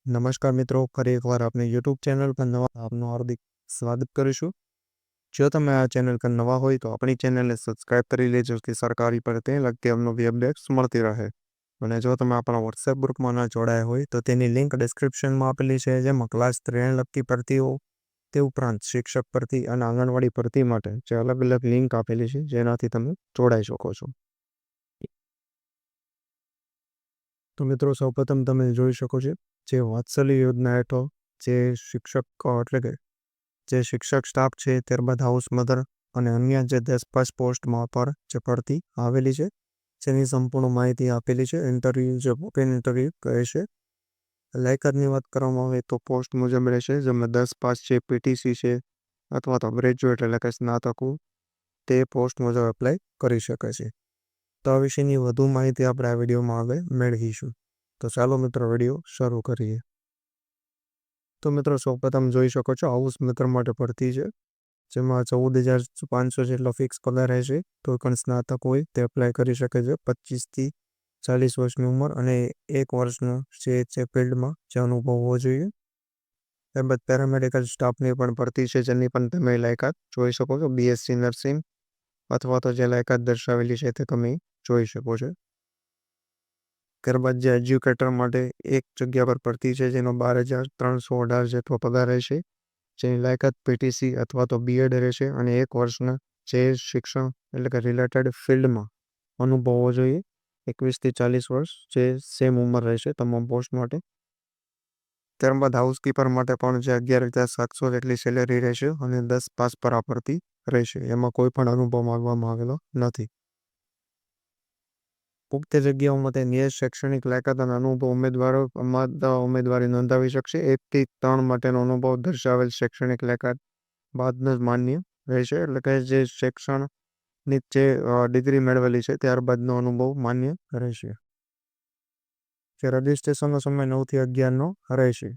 નમસ્કાર મિત્રો, ફરી એકવાર આપની યુટ્યુબ ચેનલ પર નવા આપનું હાર્દિક સ્વાગત કરીશું। જો તમે આ ચેનલ પર નવા હોય તો આપણી ચેનલને સબસ્ક્રાઇબ કરી લેજો કે સરકારી ભરતી લગતી અવનવી અપડેટ્સ મળતી રહે। અને જો તમે આપણા વોટ્સએપ ગ્રુપમાં ન જોડાયા હોય તો તેની લિંક ડિસ્ક્રિપ્શનમાં આપેલી છે, જેમાં ક્લાસ 3 લગતી ભરતીઓ તે ઉપરાંત શિક્ષક ભરતી અને આંગણવાડી ભરતી માટે જે અલગ અલગ લિંક આપેલી છે, જેનાથી તમે જોડાઈ શકો છો। તો મિત્રો, સૌપ્રથમ તમે જોઈ શકો છો જે વાત્સલ્ય યોજના હેઠળ જે શિક્ષક એટલે કે જે શિક્ષક સ્ટાફ છે, ત્યારબાદ હાઉસ મધર અને અન્ય જે 10+ પોસ્ટમાં પર જે ભરતી આવેલી છે, જેની સંપૂર્ણ માહિતી આપેલી છે। ઇન્ટરવ્યૂ જે ઓપન ઇન્ટરવ્યૂ કહે છે। લાયકાતની વાત કરવામાં આવે તો પોસ્ટ મુજબ રહેશે, જેમાં 10 પાસ છે, પીટીસી છે અથવા તો ગ્રેજ્યુએટ એટલે કે સ્નાતકો તે પોસ્ટ મુજબ એપ્લાય કરી શકે છે। તો આ વિશેની વધુ માહિતી આપણે આ વિડીયોમાં આગળ મેળવીશું। તો ચાલો મિત્રો, વિડીયો શરૂ કરીએ। તો મિત્રો, સૌપ્રથમ જોઈ શકો છો હાઉસ મેકર માટે ભરતી છે, જેમાં 14,500 જેટલો ફિક્સ પગાર રહેશે। કોઈ પણ સ્નાતક હોય તે એપ્લાય કરી શકે છે। 25 થી 40 વર્ષની ઉંમર અને 1 વર્ષનો છે ફિલ્ડમાં જે અનુભવ હોવો જોઈએ। ત્યારબાદ પેરામેડિકલ સ્ટાફની પણ ભરતી છે, જેની પણ તમે લાયકાત જોઈ શકો છો। બીએસસી નર્સિંગ અથવા તો જે લાયકાત દર્શાવેલી છે તે તમે જોઈ શકો છો। ત્યારબાદ જે એજ્યુકેટર માટે એક જગ્યા પર ભરતી છે, જેનો 12,318 જેટલો પગાર રહેશે, જેની લાયકાત પીટીસી અથવા તો બીએડ રહેશે અને 1 વર્ષના જે શિક્ષણ એટલે કે રિલેટેડ ફિલ્ડમાં અનુભવ હોવો જોઈએ। 21 થી 40 વર્ષ જે સેમ ઉંમર રહેશે તમામ પોસ્ટ માટે। ત્યારબાદ હાઉસકીપર માટે પણ જે 11,700 જેટલી સેલેરી રહેશે અને 10 પાસ પર આ ભરતી રહેશે। એમાં કોઈ પણ અનુભવ માંગવામાં આવેલો નથી। ઉક્ત જગ્યાઓ માટે નિયત શૈક્ષણિક લાયકાત અને અનુભવ ઉમેદવારી નોંધાવી શકશે। 1 થી 3 માટેનો અનુભવ દર્શાવેલ શૈક્ષણિક લાયકાત બાદ જ માન્ય રહેશે, એટલે કે જે શૈક્ષણિક જે ડિગ્રી મેળવેલી છે ત્યારબાદનો અનુભવ માન્ય રહેશે। જે રજિસ્ટ્રેશનનો સમય 9 થી 11નો રહેશે।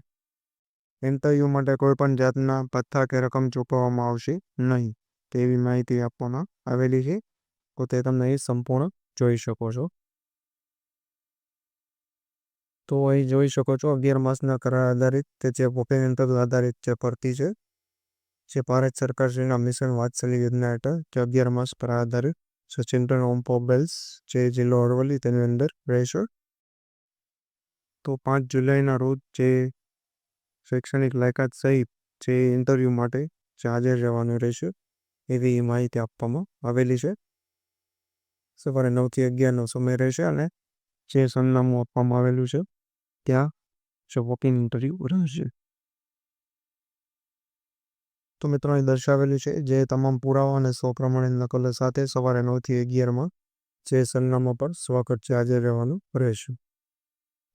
ઇન્ટરવ્યૂ માટે કોઈ પણ જાતના ભથ્થા કે રકમ ચૂકવવામાં આવશે નહીં, તેવી માહિતી આપવામાં આવેલી છે। તો તે તમે અહીં સંપૂર્ણ જોઈ શકો છો। તો અહીં જોઈ શકો છો 11 માસના કરાર આધારિત જે ઓપન ઇન્ટરવ્યૂ આધારિત જે ભરતી છે, જે ભારત સરકારશ્રીના મિશન વાત્સલ્ય યોજના હેઠળ જે 11 માસ પર આધારિત ચિલ્ડ્રન હોમ ફોર ગર્લ્સ જે જિલ્લો અરવલ્લી તેની અંદર રહેશે। તો 5 જુલાઈના રોજ જે શૈક્ષણિક લાયકાત સહિત જે ઇન્ટરવ્યૂ માટે જે હાજર રહેવાનું રહેશે એવી માહિતી આપવામાં આવેલી છે। સવારે 9 થી 11નો સમય રહેશે અને જે સરનામું આપવામાં આવેલું છે ત્યાં જે વોકિંગ ઇન્ટરવ્યૂ રહેશે। તો મિત્રો, અહીં દર્શાવેલું છે જે તમામ પુરાવા અને સૌપ્રમાણિત નકલો સાથે સવારે 9 થી 11માં જે સરનામા પર સ્વખર્ચે હાજર રહેવાનું રહેશે।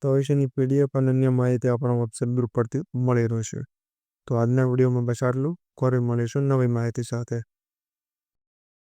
તો વિશેની પીડીએફ અને અન્ય માહિતી આપણા વોટ્સએપ ગ્રુપ પરથી મળી રહેશે। તો આજના વિડીયોમાં બસ આટલું। ફરી મળીશું નવી માહિતી સાથે।